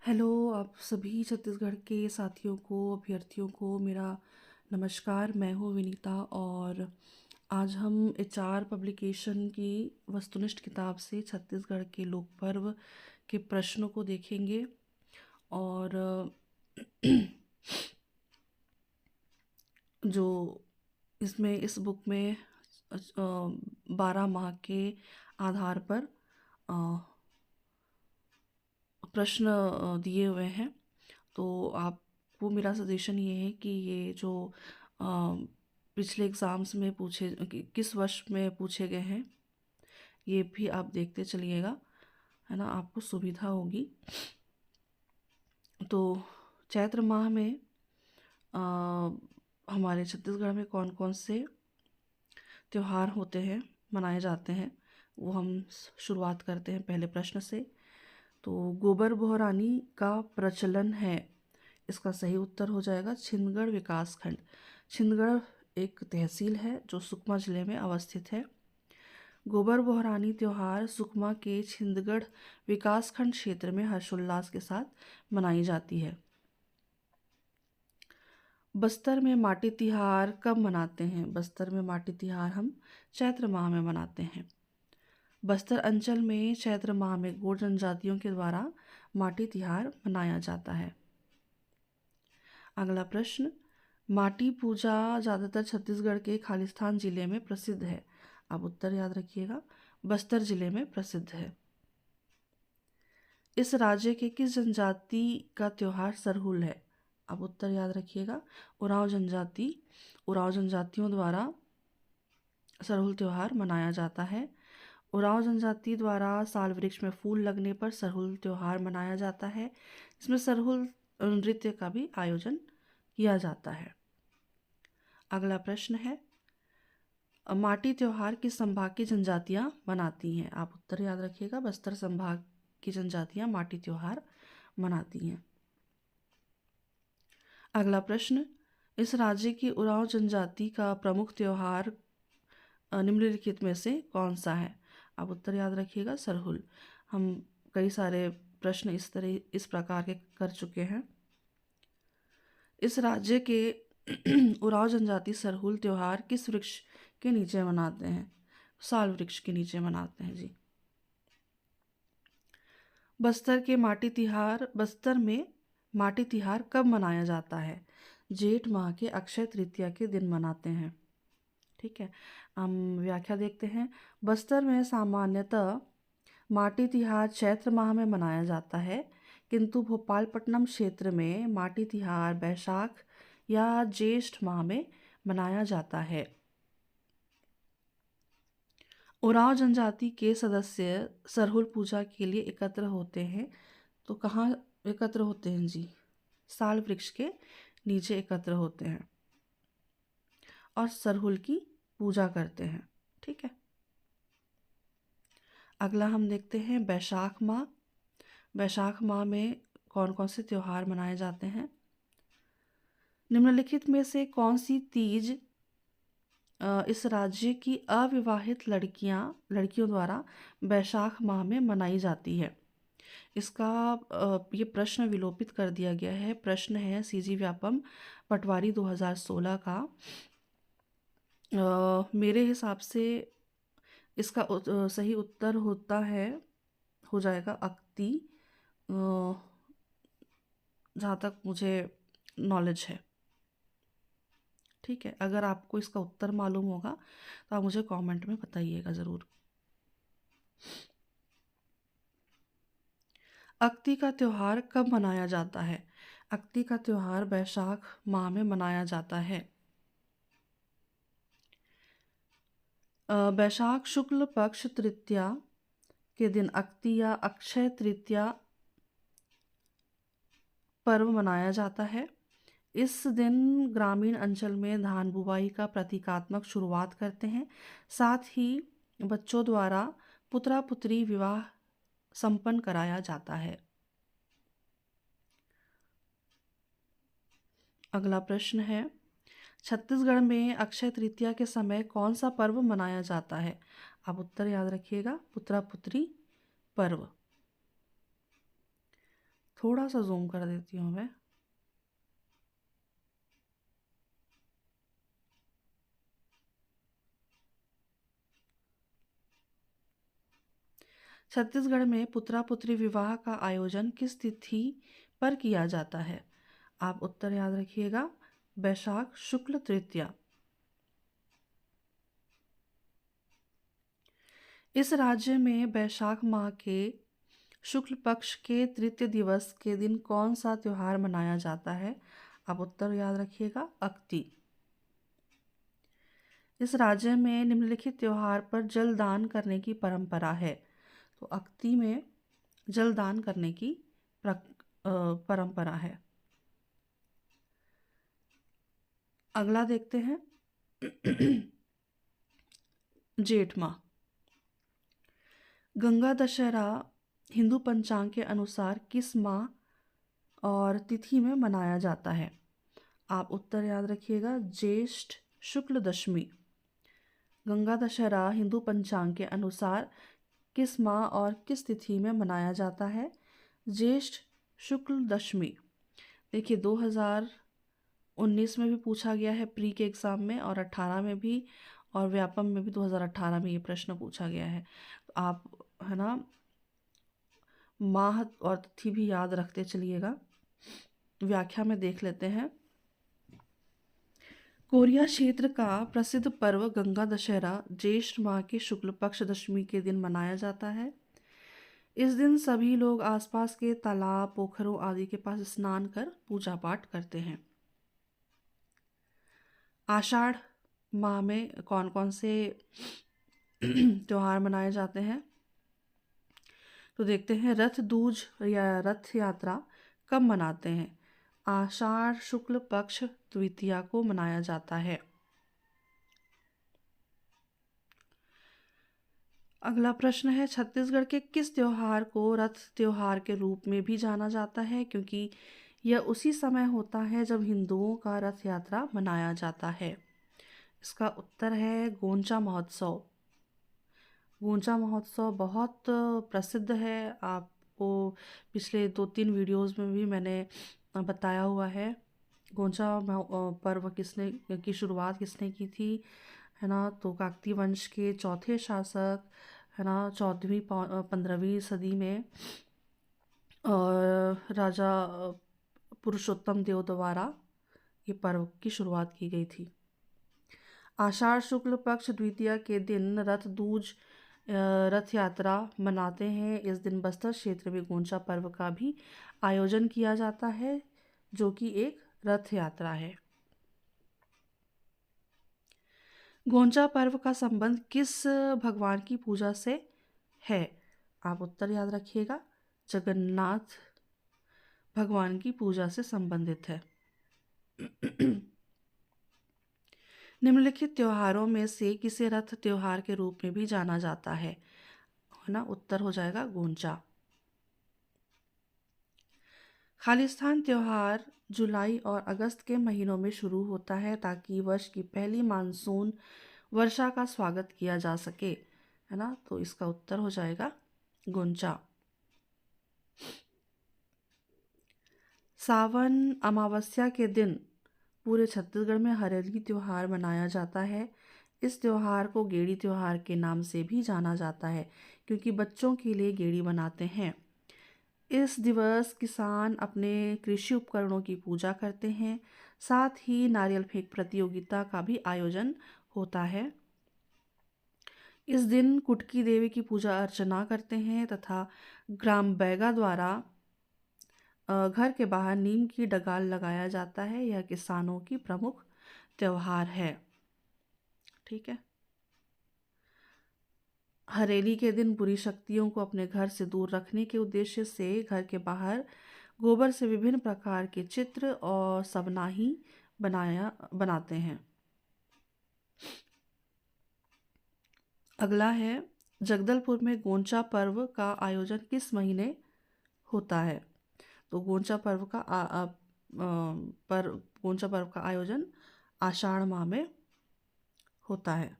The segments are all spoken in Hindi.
हेलो, आप सभी छत्तीसगढ़ के साथियों को, अभ्यर्थियों को मेरा नमस्कार। मैं हूँ विनीता और आज हम एचआर पब्लिकेशन की वस्तुनिष्ठ किताब से छत्तीसगढ़ के लोक पर्व के प्रश्नों को देखेंगे। और जो इसमें इस बुक में 12 माह के आधार पर अ, प्रश्न दिए हुए हैं। तो आपको मेरा सजेशन ये है कि ये जो अ, पिछले एग्ज़ाम्स में किस वर्ष में पूछे गए हैं, ये भी आप देखते चलिएगा, है ना, आपको सुविधा होगी। तो चैत्र माह में अ, हमारे छत्तीसगढ़ में कौन कौन से त्योहार होते हैं, मनाए जाते हैं, वो हम शुरुआत करते हैं पहले प्रश्न से। तो गोबर बोहरानी का प्रचलन है, इसका सही उत्तर हो जाएगा छिंदगढ़ विकासखंड। छिंदगढ़ एक तहसील है जो सुकमा जिले में अवस्थित है। गोबर बोहरानी त्योहार सुकमा के छिंदगढ़ विकासखंड क्षेत्र में हर्षोल्लास के साथ मनाई जाती है। बस्तर में माटी तिहार कब मनाते हैं? बस्तर में माटी तिहार हम चैत्र माह में मनाते हैं। बस्तर अंचल में चैत्र माह में गोंड जनजातियों के द्वारा माटी तिहार मनाया जाता है। अगला प्रश्न, माटी पूजा ज़्यादातर छत्तीसगढ़ के खालिस्तान जिले में प्रसिद्ध है। आप उत्तर याद रखिएगा, बस्तर जिले में प्रसिद्ध है। इस राज्य के किस जनजाति का त्योहार सरहुल है? आप उत्तर याद रखिएगा, उरांव जनजाति। उरांव जनजातियों द्वारा सरहुल त्योहार मनाया जाता है। उरांव जनजाति द्वारा साल वृक्ष में फूल लगने पर सरहुल त्योहार मनाया जाता है। इसमें सरहुल नृत्य का भी आयोजन किया जाता है। अगला प्रश्न है, माटी त्योहार किस संभाग की जनजातियां मनाती हैं? आप उत्तर याद रखिएगा, बस्तर संभाग की जनजातियां माटी त्योहार मनाती हैं। अगला प्रश्न, इस राज्य की उरांव जनजाति का प्रमुख त्योहार निम्नलिखित में से कौन सा है? आप उत्तर याद रखिएगा, सरहुल। हम कई सारे प्रश्न इस प्रकार के कर चुके हैं। इस राज्य के उरांव जनजाति सरहुल त्योहार किस वृक्ष के नीचे मनाते हैं? साल वृक्ष के नीचे मनाते हैं जी। बस्तर में माटी तिहार कब मनाया जाता है? जेठ माह के अक्षय तृतीया के दिन मनाते हैं। ठीक है, हम व्याख्या देखते हैं। बस्तर में सामान्यतः माटी तिहार चैत्र माह में मनाया जाता है, किंतु भोपालपट्टनम क्षेत्र में माटी तिहार बैसाख या ज्येष्ठ माह में मनाया जाता है। उरांव जनजाति के सदस्य सरहुल पूजा के लिए एकत्र होते हैं। तो कहाँ एकत्र होते हैं जी? साल वृक्ष के नीचे एकत्र होते हैं और सरहुल की पूजा करते हैं। ठीक है, अगला हम देखते हैं बैसाख माह। बैसाख माह में कौन कौन से त्योहार मनाए जाते हैं? निम्नलिखित में से कौन सी तीज इस राज्य की अविवाहित लड़कियों द्वारा बैसाख माह में मनाई जाती है? इसका ये प्रश्न विलोपित कर दिया गया है। प्रश्न है सीजी व्यापम पटवारी 2016 का। मेरे हिसाब से इसका सही उत्तर हो जाएगा अक्ति, जहाँ तक मुझे नॉलेज है। ठीक है, अगर आपको इसका उत्तर मालूम होगा तो आप मुझे कमेंट में बताइएगा ज़रूर। अक्ति का त्योहार कब मनाया जाता है? अक्ति का त्योहार बैसाख माह में मनाया जाता है। बैसाख शुक्ल पक्ष तृतीया के दिन अक्ति या अक्षय तृतीया पर्व मनाया जाता है। इस दिन ग्रामीण अंचल में धान बुवाई का प्रतीकात्मक शुरुआत करते हैं। साथ ही बच्चों द्वारा पुत्रा पुत्री विवाह संपन्न कराया जाता है। अगला प्रश्न है, छत्तीसगढ़ में अक्षय तृतीया के समय कौन सा पर्व मनाया जाता है? आप उत्तर याद रखिएगा, पुत्रा पुत्री पर्व। थोड़ा सा जूम कर देती हूँ मैं। छत्तीसगढ़ में पुत्रा पुत्री विवाह का आयोजन किस तिथि पर किया जाता है? आप उत्तर याद रखिएगा, बैशाख शुक्ल तृतीया। इस राज्य में बैशाख माह के शुक्ल पक्ष के तृतीय दिवस के दिन कौन सा त्योहार मनाया जाता है? आप उत्तर याद रखिएगा, अक्ति। इस राज्य में निम्नलिखित त्योहार पर जलदान करने की परंपरा है। तो अक्ति में जलदान करने की परंपरा है। अगला देखते हैं जेठ माह। गंगा दशहरा हिंदू पंचांग के अनुसार किस माह और तिथि में मनाया जाता है? आप उत्तर याद रखिएगा, ज्येष्ठ शुक्ल दशमी। गंगा दशहरा हिंदू पंचांग के अनुसार किस माह और किस तिथि में मनाया जाता है? ज्येष्ठ शुक्ल दशमी। देखिए 2019 में भी पूछा गया है प्री के एग्ज़ाम में, और 18 में भी, और व्यापम में भी 2018 में ये प्रश्न पूछा गया है। तो आप है ना माह और तिथि भी याद रखते चलिएगा। व्याख्या में देख लेते हैं। कोरिया क्षेत्र का प्रसिद्ध पर्व गंगा दशहरा ज्येष्ठ माह के शुक्ल पक्ष दशमी के दिन मनाया जाता है। इस दिन सभी लोग आसपास के तालाब, पोखरों आदि के पास स्नान कर पूजा पाठ करते हैं। आषाढ़ माह में कौन कौन से त्योहार मनाए जाते हैं? तो देखते हैं, रथ दूज या रथ यात्रा कब मनाते हैं? आषाढ़ शुक्ल पक्ष द्वितीया को मनाया जाता है। अगला प्रश्न है, छत्तीसगढ़ के किस त्योहार को रथ त्योहार के रूप में भी जाना जाता है, क्योंकि यह उसी समय होता है जब हिंदुओं का रथ यात्रा मनाया जाता है? इसका उत्तर है गोंचा महोत्सव। गोंचा महोत्सव बहुत प्रसिद्ध है। आपको पिछले 2-3 वीडियोस में भी मैंने बताया हुआ है। गोंचा पर्व की शुरुआत किसने की थी, है ना? तो काकतीय वंश के चौथे शासक, है ना, 15वीं सदी में राजा पुरुषोत्तम देव द्वारा ये पर्व की शुरुआत की गई थी। आषाढ़ शुक्ल पक्ष द्वितीया के दिन रथ यात्रा मनाते हैं। इस दिन बस्तर क्षेत्र में गोंचा पर्व का भी आयोजन किया जाता है, जो कि एक रथ यात्रा है। गोंचा पर्व का संबंध किस भगवान की पूजा से है? आप उत्तर याद रखिएगा, जगन्नाथ भगवान की पूजा से संबंधित है। निम्नलिखित त्योहारों में से किसे रथ त्योहार के रूप में भी जाना जाता है ना? उत्तर हो जाएगा गोंचा। खालिस्तान त्योहार जुलाई और अगस्त के महीनों में शुरू होता है ताकि वर्ष की पहली मानसून वर्षा का स्वागत किया जा सके, है ना? तो इसका उत्तर हो जाएगा गोंचा। सावन अमावस्या के दिन पूरे छत्तीसगढ़ में हरेली त्योहार मनाया जाता है। इस त्योहार को गेड़ी त्योहार के नाम से भी जाना जाता है, क्योंकि बच्चों के लिए गेड़ी बनाते हैं। इस दिवस किसान अपने कृषि उपकरणों की पूजा करते हैं। साथ ही नारियल फेंक प्रतियोगिता का भी आयोजन होता है। इस दिन कुटकी देवी की पूजा अर्चना करते हैं तथा ग्राम बैगा द्वारा घर के बाहर नीम की डगाल लगाया जाता है। यह किसानों की प्रमुख त्योहार है। ठीक है। हरेली के दिन बुरी शक्तियों को अपने घर से दूर रखने के उद्देश्य से घर के बाहर गोबर से विभिन्न प्रकार के चित्र और सबनाही बनाते हैं। अगला है, जगदलपुर में गोंचा पर्व का आयोजन किस महीने होता है? तो गोंचा पर्व का आयोजन आषाढ़ माह में होता है।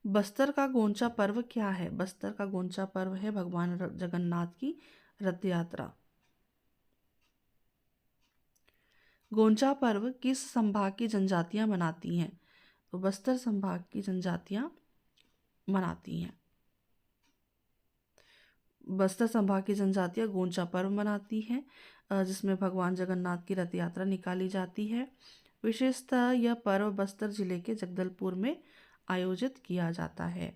बस्तर का गोंचा पर्व क्या है? बस्तर का गोंचा पर्व है भगवान जगन्नाथ की रथ यात्रा। गोंचा पर्व किस संभाग की जनजातियां मनाती हैं? तो बस्तर संभाग की जनजातियां मनाती हैं। बस्तर संभाग की जनजातियां गोंचा पर्व मनाती हैं, जिसमें भगवान जगन्नाथ की रथ यात्रा निकाली जाती है। विशेषतः यह पर्व बस्तर जिले के जगदलपुर में आयोजित किया जाता है।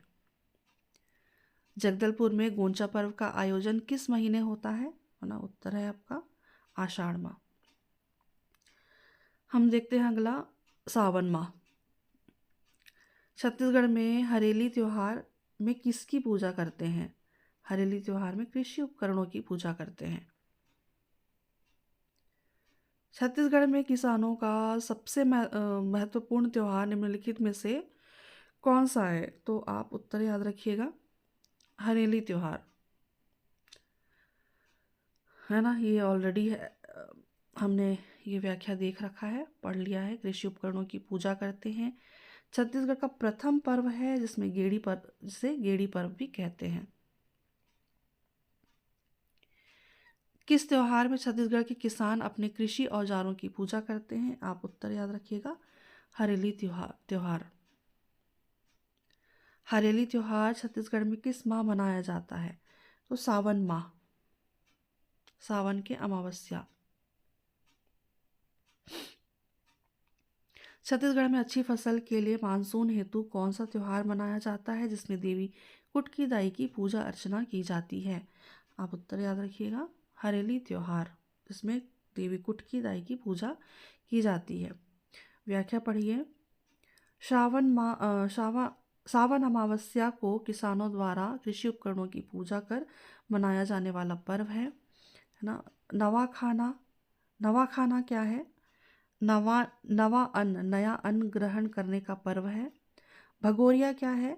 जगदलपुर में गोंचा पर्व का आयोजन किस महीने होता है? ना उत्तर है आपका आषाढ़ माह। हम देखते हैं अगला सावन माह। छत्तीसगढ़ में हरेली त्योहार में किसकी पूजा करते हैं? हरेली त्योहार में कृषि उपकरणों की पूजा करते हैं। छत्तीसगढ़ में किसानों का सबसे महत्वपूर्ण त्योहार निम्नलिखित में से कौन सा है? तो आप उत्तर याद रखिएगा, हरेली त्योहार है ना। ये ऑलरेडी है, हमने ये व्याख्या देख रखा है, पढ़ लिया है। कृषि उपकरणों की पूजा करते हैं। छत्तीसगढ़ का प्रथम पर्व है जिसमें गेड़ी पर्व, जिसे गेड़ी पर्व भी कहते हैं। किस त्योहार में छत्तीसगढ़ के किसान अपने कृषि औजारों की पूजा करते हैं? आप उत्तर याद रखिएगा, हरेली त्योहार। हरेली त्योहार छत्तीसगढ़ में किस माह मनाया जाता है? तो सावन माह, सावन के अमावस्या। छत्तीसगढ़ में अच्छी फसल के लिए मानसून हेतु कौन सा त्योहार मनाया जाता है जिसमें देवी कुटकी दाई की पूजा अर्चना की जाती है? आप उत्तर याद रखिएगा, हरेली त्योहार, जिसमें देवी कुटकी दाई की पूजा की जाती है। व्याख्या पढ़िए। सावन अमावस्या को किसानों द्वारा कृषि उपकरणों की पूजा कर मनाया जाने वाला पर्व है ना। नवा खाना क्या है? नवा अन्न, नया अन्न ग्रहण करने का पर्व है। भगोरिया क्या है?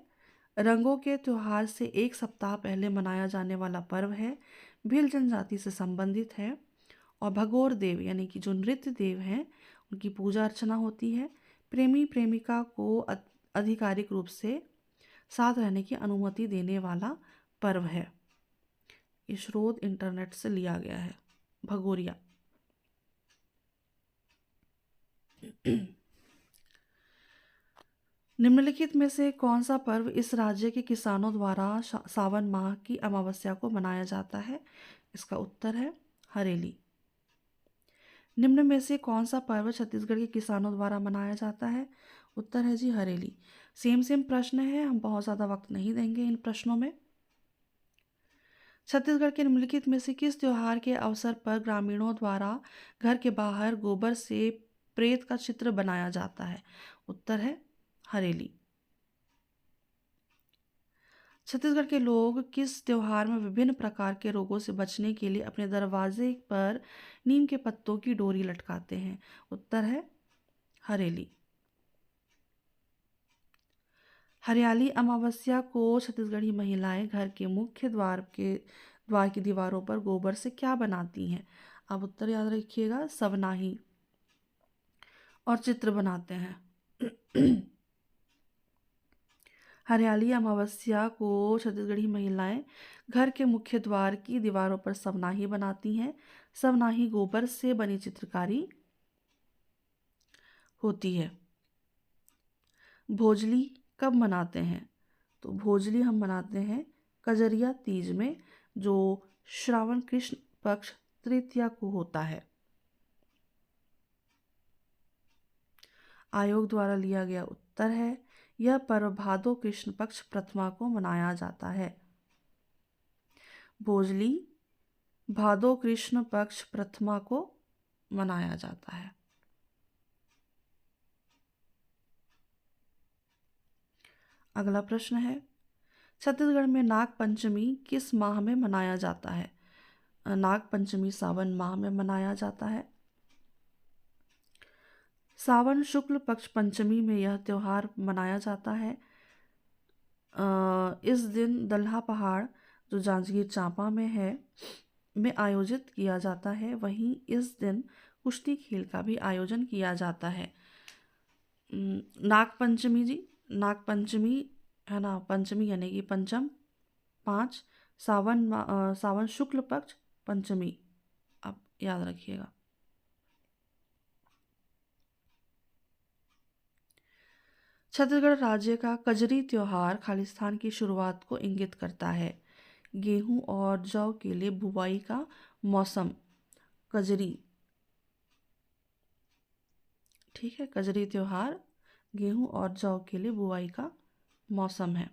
रंगों के त्योहार से एक सप्ताह पहले मनाया जाने वाला पर्व है, भील जनजाति से संबंधित है। और भगोर देव यानी कि जो नृत्य देव हैं उनकी पूजा अर्चना होती है। प्रेमी प्रेमिका को आधिकारिक रूप से साथ रहने की अनुमति देने वाला पर्व है। ये स्रोत इंटरनेट से लिया गया है। भगोरिया। निम्नलिखित में से कौन सा पर्व इस राज्य के किसानों द्वारा सावन माह की अमावस्या को मनाया जाता है? इसका उत्तर है हरेली। निम्न में से कौन सा पर्व छत्तीसगढ़ के किसानों द्वारा मनाया जाता है? उत्तर है जी हरेली। सेम प्रश्न है, हम बहुत ज़्यादा वक्त नहीं देंगे इन प्रश्नों में। छत्तीसगढ़ के निम्नलिखित में से किस त्योहार के अवसर पर ग्रामीणों द्वारा घर के बाहर गोबर से प्रेत का चित्र बनाया जाता है? उत्तर है हरेली। छत्तीसगढ़ के लोग किस त्योहार में विभिन्न प्रकार के रोगों से बचने के लिए अपने दरवाजे पर नीम के पत्तों की डोरी लटकाते हैं? उत्तर है हरेली। हरियाली अमावस्या को छत्तीसगढ़ी महिलाएं घर के मुख्य द्वार की दीवारों पर गोबर से क्या बनाती हैं? आप उत्तर याद रखिएगा, सवनाही, और चित्र बनाते हैं। हरियाली अमावस्या को छत्तीसगढ़ी महिलाएं घर के मुख्य द्वार की दीवारों पर सवनाही बनाती हैं। सवनाही गोबर से बनी चित्रकारी होती है। भोजली कब मनाते हैं? तो भोजली हम मनाते हैं कजरिया तीज में, जो श्रावण कृष्ण पक्ष तृतीया को होता है। आयोग द्वारा लिया गया उत्तर है, यह पर्व भादो कृष्ण पक्ष प्रथमा को मनाया जाता है। भोजली भादो कृष्ण पक्ष प्रथमा को मनाया जाता है। अगला प्रश्न है, छत्तीसगढ़ में नाग पंचमी किस माह में मनाया जाता है? नाग पंचमी सावन माह में मनाया जाता है। सावन शुक्ल पक्ष पंचमी में यह त्योहार मनाया जाता है। इस दिन दल्हा पहाड़, जो जांजगीर चांपा में है, में आयोजित किया जाता है। वहीं इस दिन कुश्ती खेल का भी आयोजन किया जाता है। नाग पंचमी जी, नाग पंचमी है ना, पंचमी यानी कि पंचम, 5 सावन शुक्ल पक्ष पंचमी, आप याद रखिएगा। छत्तीसगढ़ राज्य का कजरी त्योहार खालिस्तान की शुरुआत को इंगित करता है। गेहूं और जौ के लिए बुवाई का मौसम कजरी। ठीक है, कजरी त्योहार गेहूं और जौ के लिए बुवाई का मौसम है।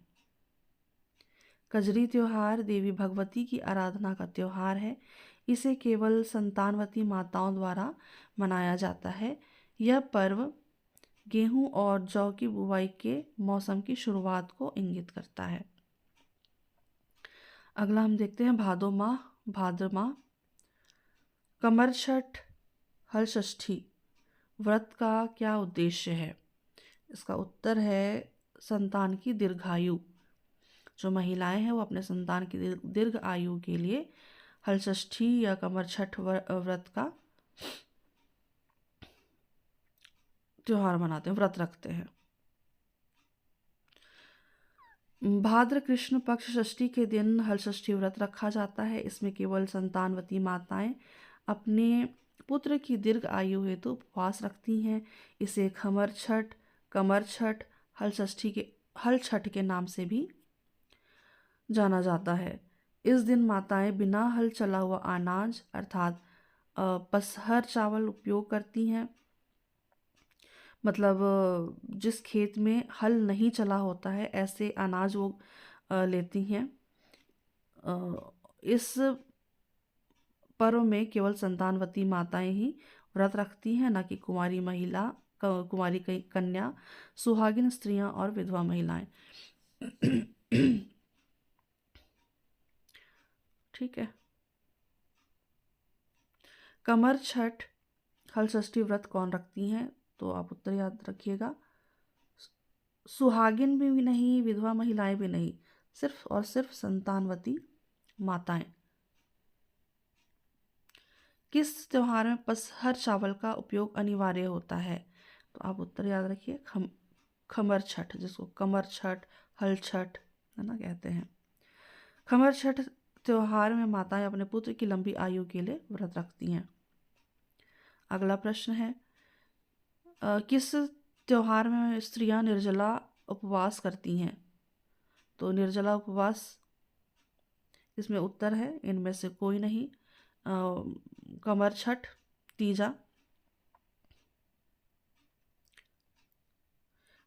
कजरी त्योहार देवी भगवती की आराधना का त्योहार है। इसे केवल संतानवती माताओं द्वारा मनाया जाता है। यह पर्व गेहूं और जौ की बुवाई के मौसम की शुरुआत को इंगित करता है। अगला हम देखते हैं भादो माह, भाद्र माह। कमर छठ, हल षष्ठी व्रत का क्या उद्देश्य है? इसका उत्तर है संतान की दीर्घायु। जो महिलाएं हैं वो अपने संतान की दीर्घ आयु के लिए हल षष्ठी या कमर छठ व्रत का त्योहार मनाते हैं, व्रत रखते हैं। भाद्र कृष्ण पक्ष षष्ठी के दिन हल षष्ठी व्रत रखा जाता है। इसमें केवल संतानवती माताएं अपने पुत्र की दीर्घ आयु हेतु उपवास रखती हैं। इसे खमर छठ, कमर छठ, हल छठ के नाम से भी जाना जाता है। इस दिन माताएं बिना हल चला हुआ अनाज अर्थात पसहर चावल उपयोग करती हैं। मतलब जिस खेत में हल नहीं चला होता है ऐसे अनाज वो लेती हैं। इस पर्व में केवल संतानवती माताएं ही व्रत रखती हैं, न कि कुंवारी महिला, कुंवारी कन्या, सुहागिन स्त्रियां और विधवा महिलाएं। ठीक है। कमर छठ हल षष्ठी व्रत कौन रखती हैं? तो आप उत्तर याद रखिएगा। सुहागिन भी नहीं, विधवा महिलाएं भी नहीं, सिर्फ और सिर्फ संतानवती माताएं। किस त्योहार में पसहर चावल का उपयोग अनिवार्य होता है? तो आप उत्तर याद रखिए। खमर छठ, जिसको कमर छठ, हल छठ है ना कहते हैं। खमर छठ त्योहार में माताएं अपने पुत्र की लंबी आयु के लिए व्रत रखती हैं। अगला प्रश्न है किस त्योहार में स्त्रियां निर्जला उपवास करती हैं? तो निर्जला उपवास, इसमें उत्तर है इनमें से कोई नहीं। कमर छठ, तीजा।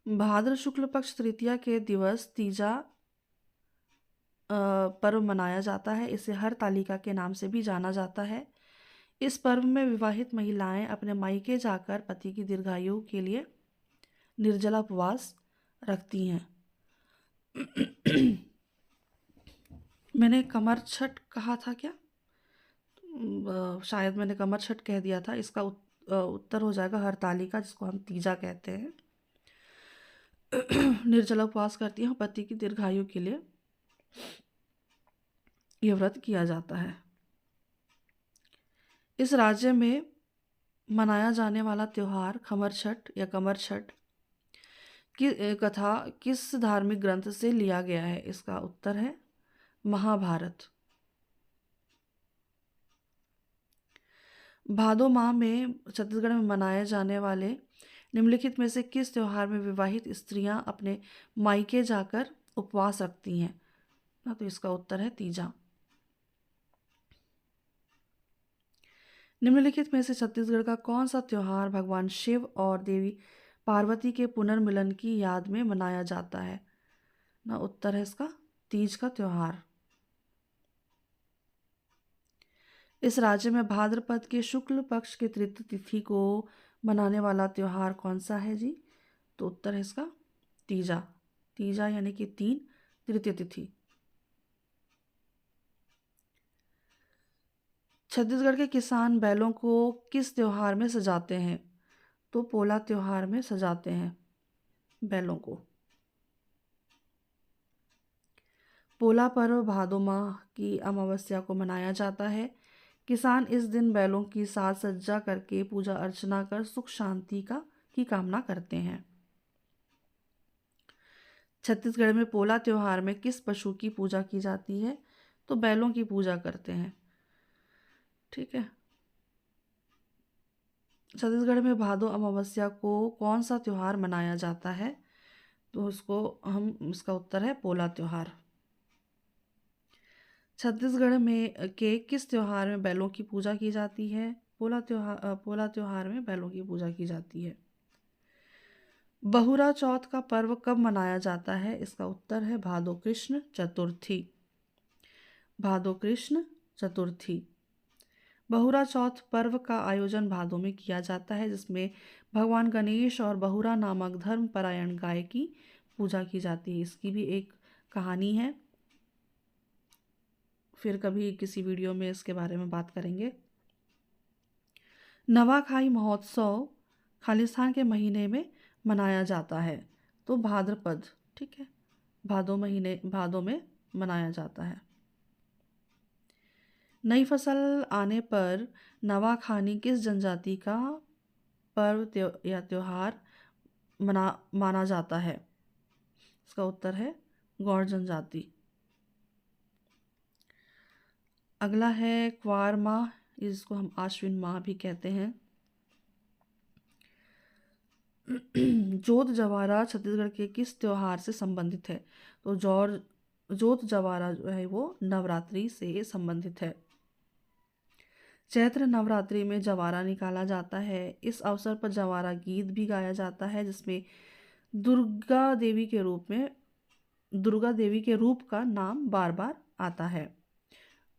भाद्र शुक्ल पक्ष तृतीया के दिवस तीजा पर्व मनाया जाता है। इसे हर तालिका के नाम से भी जाना जाता है। इस पर्व में विवाहित महिलाएं अपने मायके जाकर पति की दीर्घायु के लिए निर्जला उपवास रखती हैं। मैंने कमर छठ कहा था क्या? शायद मैंने कमर छठ कह दिया था। इसका उत्तर हो जाएगा हरतालिका, जिसको हम तीजा कहते हैं। निर्जला उपवास करती हैं, पति की दीर्घायु के लिए यह व्रत किया जाता है। इस राज्य में मनाया जाने वाला त्योहार खमर छठ या कमर छठ की कथा किस धार्मिक ग्रंथ से लिया गया है? इसका उत्तर है महाभारत। भादो माह में छत्तीसगढ़ में मनाए जाने वाले निम्नलिखित में से किस त्योहार में विवाहित स्त्रियां अपने मायके जाकर उपवास रखती हैं? ना, तो इसका उत्तर है तीजा। निम्नलिखित में से छत्तीसगढ़ का कौन सा त्योहार भगवान शिव और देवी पार्वती के पुनर्मिलन की याद में मनाया जाता है? ना, उत्तर है इसका तीज का त्योहार। इस राज्य में भाद्रपद के शुक्ल पक्ष के तृतीय तिथि को मनाने वाला त्योहार कौन सा है जी? तो उत्तर है इसका तीजा। तीजा यानी कि 3 तृतीय तिथि। छत्तीसगढ़ के किसान बैलों को किस त्योहार में सजाते हैं? तो पोला त्योहार में सजाते हैं बैलों को। पोला पर्व भादो माह की अमावस्या को मनाया जाता है। किसान इस दिन बैलों की साज सज्जा करके पूजा अर्चना कर सुख शांति की कामना करते हैं। छत्तीसगढ़ में पोला त्योहार में किस पशु की पूजा की जाती है? तो बैलों की पूजा करते हैं। ठीक है। छत्तीसगढ़ में भादो अमावस्या को कौन सा त्योहार मनाया जाता है? तो इसका उत्तर है पोला त्योहार। छत्तीसगढ़ में के किस त्योहार में बैलों की पूजा की जाती है? पोला त्योहार में बैलों की पूजा की जाती है। बहुरा चौथ का पर्व कब मनाया जाता है? इसका उत्तर है भादो कृष्ण चतुर्थी। भादो कृष्ण चतुर्थी। बहुरा चौथ पर्व का आयोजन भादों में किया जाता है, जिसमें भगवान गणेश और बहुरा नामक धर्मपरायण गाय की पूजा की जाती है। इसकी भी एक कहानी है, फिर कभी किसी वीडियो में इसके बारे में बात करेंगे। नवाखाई महोत्सव खालिस्तान के महीने में मनाया जाता है, तो भाद्रपद, ठीक है, भादों में मनाया जाता है। नई फसल आने पर नवाखानी किस जनजाति का पर्व या त्योहार माना जाता है? इसका उत्तर है गौड़ जनजाति। अगला है क्वार माह, इसको हम आश्विन माह भी कहते हैं। जोत जवारा छत्तीसगढ़ के किस त्योहार से संबंधित है? तो जोत जवारा जो है वो नवरात्रि से संबंधित है। चैत्र नवरात्रि में जवारा निकाला जाता है। इस अवसर पर जवारा गीत भी गाया जाता है, जिसमें दुर्गा देवी के रूप का नाम बार बार आता है।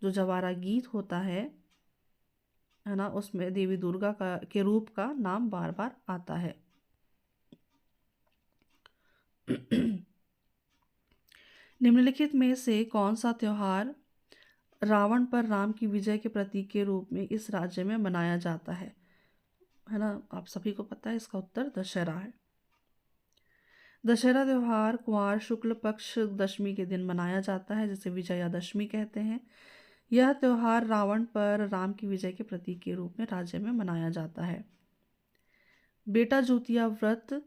जो जवारा गीत होता है ना, उसमें देवी दुर्गा के रूप का नाम बार बार आता है। निम्नलिखित में से कौन सा त्योहार रावण पर राम की विजय के प्रतीक के रूप में इस राज्य में मनाया जाता है ना? आप सभी को पता है, इसका उत्तर दशहरा है। दशहरा त्योहार कुंवार शुक्ल पक्ष दशमी के दिन मनाया जाता है, जिसे विजयादशमी कहते हैं। यह त्योहार रावण पर राम की विजय के प्रतीक के रूप में राज्य में मनाया जाता है। बेटा जुतिया व्रत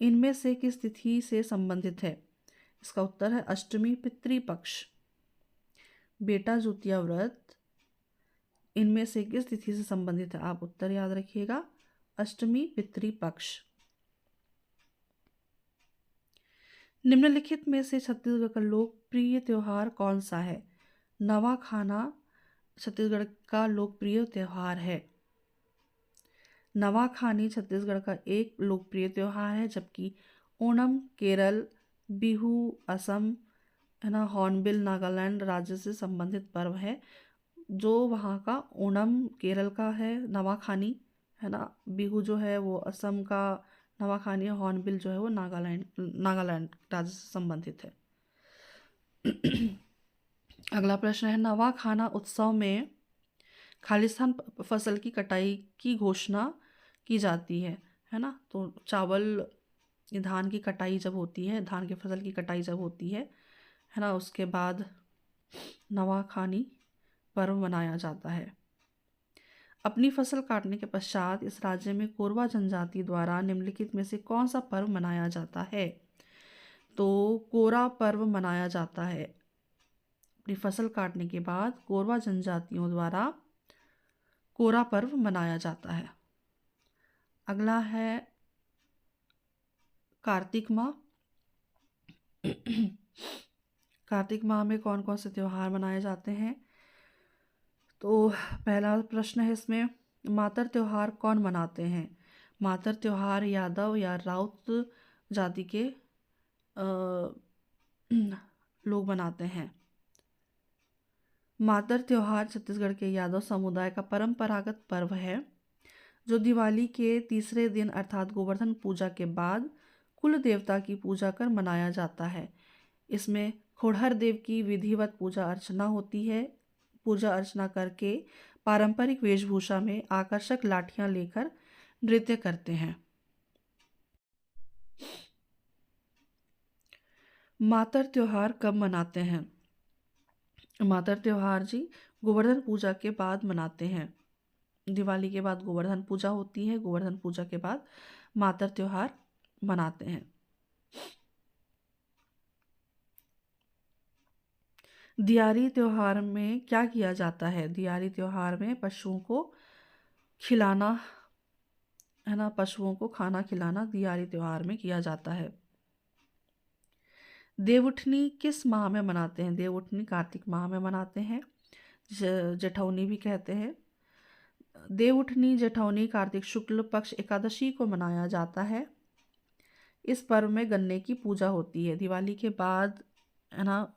इनमें से किस तिथि से संबंधित है? इसका उत्तर है अष्टमी पितृपक्ष। बेटा जुतिया व्रत इनमें से किस तिथि से संबंधित है? आप उत्तर याद रखिएगा, अष्टमी पितृपक्ष। निम्नलिखित में से छत्तीसगढ़ का लोकप्रिय त्योहार कौन सा है? नवाखाना छत्तीसगढ़ का लोकप्रिय त्योहार है। नवाखानी छत्तीसगढ़ का एक लोकप्रिय त्योहार है, जबकि ओणम केरल, बिहू असम है ना, हॉर्नबिल नागालैंड राज्य से संबंधित पर्व है। जो वहाँ का ओणम केरल का है नवाखानी, है ना, बिहू जो है वो असम का नवाखानी, हॉर्नबिल जो है वो नागालैंड राज्य से संबंधित है। अगला प्रश्न है, नवाखाना उत्सव में खालिस्तान फसल की कटाई की घोषणा की जाती है ना? तो चावल धान की कटाई जब होती है, धान की फसल की कटाई जब होती है ना, उसके बाद नवाखानी पर्व मनाया जाता है। अपनी फसल काटने के पश्चात इस राज्य में कोरवा जनजाति द्वारा निम्नलिखित में से कौन सा पर्व मनाया जाता है? तो कोरा पर्व मनाया जाता है। अपनी फसल काटने के बाद कोरवा जनजातियों द्वारा कोरा पर्व मनाया जाता है। अगला है कार्तिक माह। कार्तिक माह में कौन कौन से त्योहार मनाए जाते हैं? तो पहला प्रश्न है इसमें, मातर त्योहार कौन मनाते हैं? मातर त्योहार यादव या राउत जाति के लोग मनाते हैं। मातर त्योहार छत्तीसगढ़ के यादव समुदाय का परंपरागत पर्व है, जो दिवाली के तीसरे दिन अर्थात गोवर्धन पूजा के बाद कुल देवता की पूजा कर मनाया जाता है। इसमें खोड़हर देव की विधिवत पूजा अर्चना होती है। पूजा अर्चना करके पारंपरिक वेशभूषा में आकर्षक लाठियां लेकर नृत्य करते हैं। मातर त्योहार कब मनाते हैं? मातर त्योहार जी गोवर्धन पूजा के बाद मनाते हैं। दिवाली के बाद गोवर्धन पूजा होती है, गोवर्धन पूजा के बाद मातर त्योहार मनाते हैं। दियारी त्योहार में क्या किया जाता है? दियारी त्योहार में पशुओं को खिलाना, है ना, पशुओं को खाना खिलाना दियारी त्योहार में किया जाता है। देवउठनी किस माह में मनाते हैं? देवउठनी कार्तिक माह में मनाते हैं, जेठौनी भी कहते हैं। देवउठनी जेठौनी कार्तिक शुक्ल पक्ष एकादशी को मनाया जाता है। इस पर्व में गन्ने की पूजा होती है। दिवाली के बाद है ना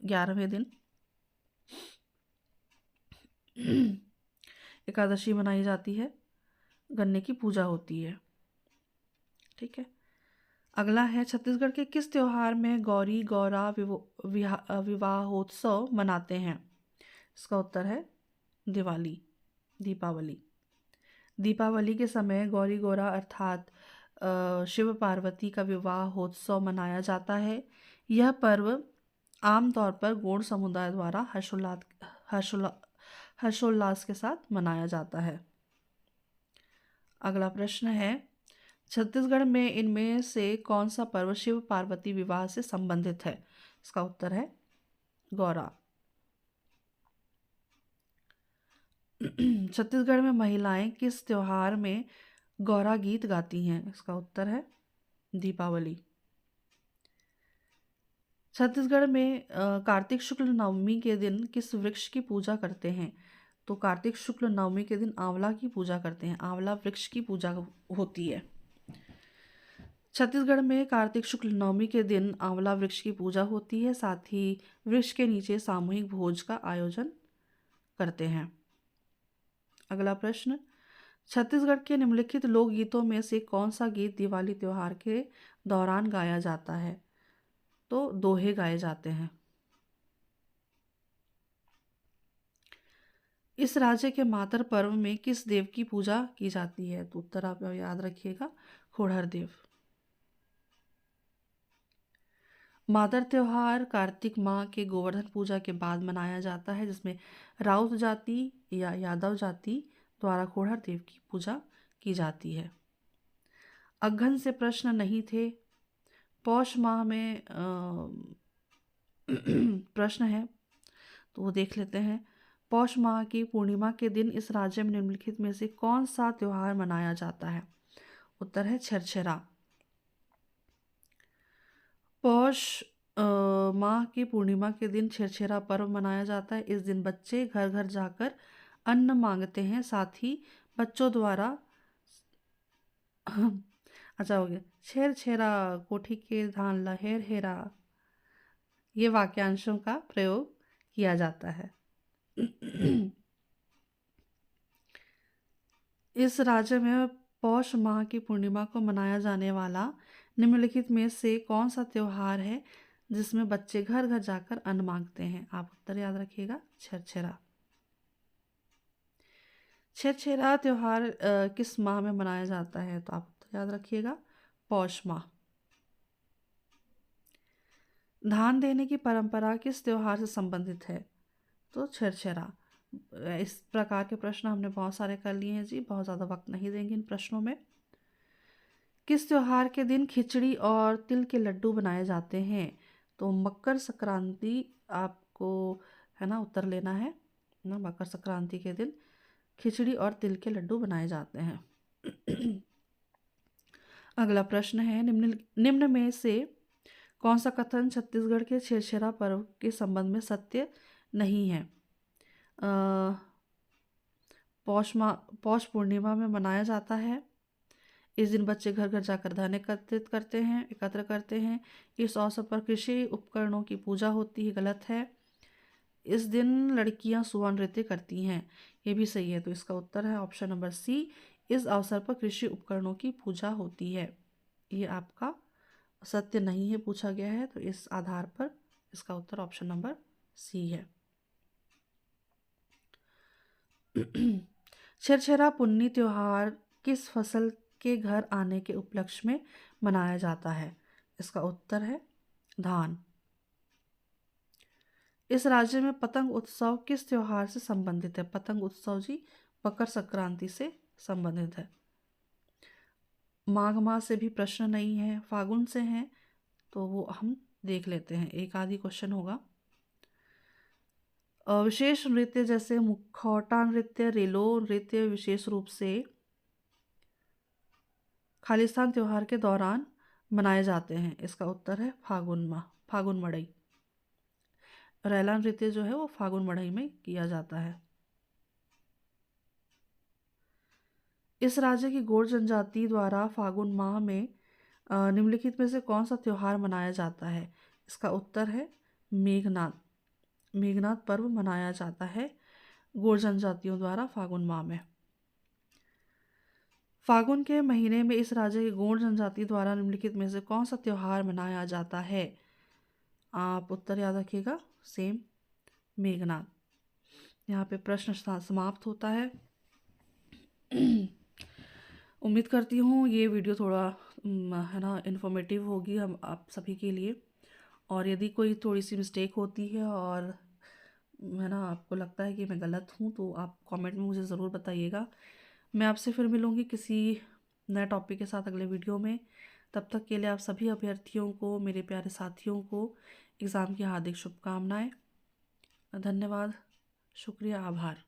11वें दिन एकादशी मनाई जाती है, गन्ने की पूजा होती है। ठीक है। अगला है छत्तीसगढ़ के किस त्योहार में गौरी गौरा विवाहोत्सव मनाते हैं? इसका उत्तर है दिवाली, दीपावली। दीपावली के समय गौरी गौरा अर्थात शिव पार्वती का विवाहोत्सव मनाया जाता है। यह पर्व आमतौर पर गौड़ समुदाय द्वारा हर्षोल्लास के साथ मनाया जाता है। अगला प्रश्न है छत्तीसगढ़ में इनमें से कौन सा पर्व शिव पार्वती विवाह से संबंधित है? इसका उत्तर है गौरा। छत्तीसगढ़ में महिलाएं किस त्योहार में गौरा गीत गाती हैं? इसका उत्तर है दीपावली। छत्तीसगढ़ में कार्तिक शुक्ल नवमी के दिन किस वृक्ष की पूजा करते हैं? तो कार्तिक शुक्ल नवमी के दिन आंवला की पूजा करते हैं, आंवला वृक्ष की पूजा होती है। छत्तीसगढ़ में कार्तिक शुक्ल नवमी के दिन आंवला वृक्ष की पूजा होती है, साथ ही वृक्ष के नीचे सामूहिक भोज का आयोजन करते हैं। अगला प्रश्न छत्तीसगढ़ के निम्नलिखित लोकगीतों में से कौन सा गीत दिवाली त्योहार के दौरान गाया जाता है? तो दोहे गाए जाते हैं। इस राज्य के मातर पर्व में किस देव की पूजा की जाती है? तो उत्तर आप याद रखिएगा, खोड़हर देव। मातर त्योहार कार्तिक माह के गोवर्धन पूजा के बाद मनाया जाता है, जिसमें राउत जाति या यादव जाति द्वारा खोड़हर देव की पूजा की जाती है। अगहन से प्रश्न नहीं थे, पौष माह में प्रश्न है तो वो देख लेते हैं। पौष माह की पूर्णिमा के दिन इस राज्य में निम्नलिखित में से कौन सा त्योहार मनाया जाता है? उत्तर है छेरछेरा। पौष माह की पूर्णिमा के दिन छेरछेरा पर्व मनाया जाता है। इस दिन बच्चे घर घर जाकर अन्न मांगते हैं, साथ ही बच्चों द्वारा अच्छा हो गया, छेरछेरा कोठी के धान ला हेर हेरा, ये वाक्यांशों का प्रयोग किया जाता है। इस राज्य में पौष माह की पूर्णिमा को मनाया जाने वाला निम्नलिखित में से कौन सा त्योहार है जिसमें बच्चे घर घर जाकर अन्न मांगते हैं? आप उत्तर याद रखिएगा, छेरछेरा। छेरछेरा त्योहार किस माह में मनाया जाता है? तो आप उत्तर याद रखिएगा, पौष माह। धान देने की परंपरा किस त्योहार से संबंधित है? तो छेरछेरा। इस प्रकार के प्रश्न हमने बहुत सारे कर लिए हैं जी, बहुत ज़्यादा वक्त नहीं देंगे इन प्रश्नों में। किस त्योहार के दिन खिचड़ी और तिल के लड्डू बनाए जाते हैं? तो मकर संक्रांति आपको है ना उत्तर लेना है ना। मकर संक्रांति के दिन खिचड़ी और तिल के लड्डू बनाए जाते हैं। अगला प्रश्न है निम्न में से कौन सा कथन छत्तीसगढ़ के छेरछेरा पर्व के संबंध में सत्य नहीं है? पौष पूर्णिमा में मनाया जाता है। इस दिन बच्चे घर घर जाकर धन एकत्रित करते हैं, एकत्र करते हैं। इस अवसर पर कृषि उपकरणों की पूजा होती है, गलत है। इस दिन लड़कियां सुवर्ण नृत्य करती हैं, ये भी सही है। तो इसका उत्तर है ऑप्शन नंबर सी, इस अवसर पर कृषि उपकरणों की पूजा होती है। ये आपका सत्य नहीं है, पूछा गया है, तो इस आधार पर इसका उत्तर ऑप्शन नंबर सी है। छेरछेरा पुन्नी त्योहार किस फसल के घर आने के उपलक्ष्य में मनाया जाता है? इसका उत्तर है धान। इस राज्य में पतंग उत्सव किस त्योहार से संबंधित है? पतंग उत्सव जी मकर संक्रांति से संबंधित है। माघ माह से भी प्रश्न नहीं है, फागुन से हैं, तो वो हम देख लेते हैं, एक आधी क्वेश्चन होगा। विशेष नृत्य जैसे मुखौटा नृत्य, रेलो नृत्य विशेष रूप से खालिस्तान त्योहार के दौरान मनाए जाते हैं। इसका उत्तर है फागुन माह। फागुन मड़ई। रैला नृत्य जो है वो फागुन मड़ई में किया जाता है। इस राज्य की गोंड जनजाति द्वारा फागुन माह में निम्नलिखित में से कौन सा त्योहार मनाया जाता है? इसका उत्तर है मेघनाद। मेघनाद पर्व मनाया जाता है गोंड जनजातियों द्वारा फागुन माह में। फागुन के महीने में इस राज्य की गोंड जनजाति द्वारा निम्नलिखित में से कौन सा त्योहार मनाया जाता है? आप उत्तर याद रखिएगा, सेम मेघनाद। यहाँ पे प्रश्न समाप्त होता है। उम्मीद करती हूँ ये वीडियो थोड़ा है ना इन्फॉर्मेटिव होगी हम आप सभी के लिए। और यदि कोई थोड़ी सी मिस्टेक होती है और है ना आपको लगता है कि मैं गलत हूँ तो आप कमेंट में मुझे ज़रूर बताइएगा। मैं आपसे फिर मिलूँगी किसी नए टॉपिक के साथ अगले वीडियो में। तब तक के लिए आप सभी अभ्यर्थियों को, मेरे प्यारे साथियों को एग्ज़ाम की हार्दिक शुभकामनाएं। धन्यवाद, शुक्रिया, आभार।